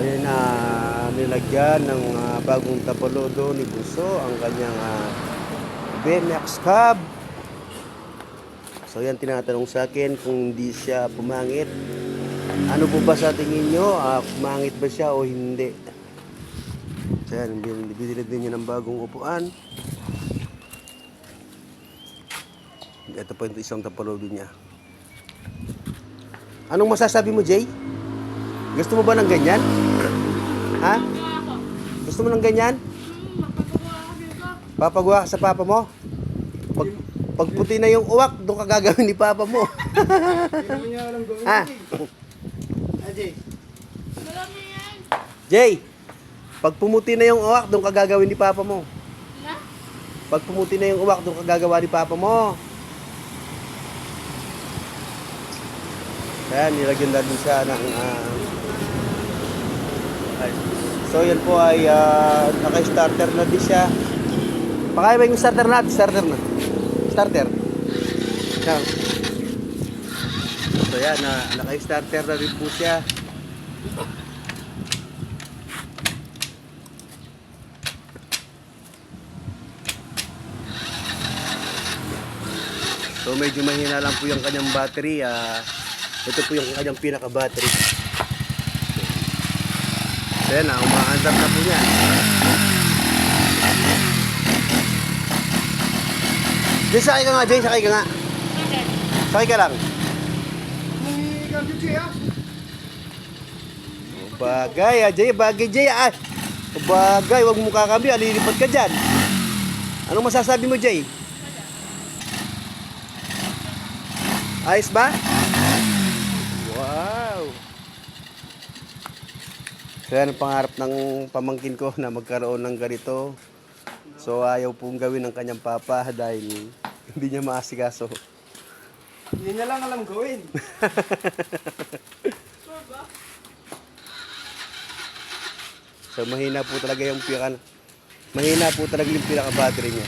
Ayan na, nilagyan ng bagong tapalodo ni Bunso ang kanyang BMX Cub. So yan, tinatanong sa akin kung hindi siya pumangit. Ano po ba sa tingin nyo? Pumangit ba siya o hindi? So yan, binili din niya ng bagong upuan. Ito po yung isang tapalodo niya. Anong masasabi mo, Jay? Gusto mo ba ng ganyan? Ha? Gusto mo ng ganyan? Papagawa ka sa papa mo? Pag puti na yung uwak, doon ka gagawin ni papa mo. Ha? Jay, pag pumuti na yung uwak, doon ka gagawin ni papa mo. Pag pumuti na yung uwak, doon ka gagawa ni papa mo. Ayan, nilagyan na din siya ng so yan po ay naka-starter na din siya. Pakaya ba yung starter na? Starter na. Starter. Yan. So yan, naka-starter na rin po siya. So medyo mahina lang po yung kanyang battery. Ito po yung kanyang pinaka-battery. So yan, umaandar na po yan. Jay, sakay ka nga, Jay, sakay ka nga. Sakay ka lang. Bagay, Jay, bagay, Jay. Bagay, wag mo kakami, alilipat ka dyan. Anong masasabi mo, Jay? Ayos ba? Wow! So yan ang pangarap ng pamangkin ko na magkaroon ng ganito. So ayaw pong gawin ng kanyang papa dahil hindi niya maasikaso. Hindi niya lang alam gawin. So mahina po talaga yung pinaka battery niya.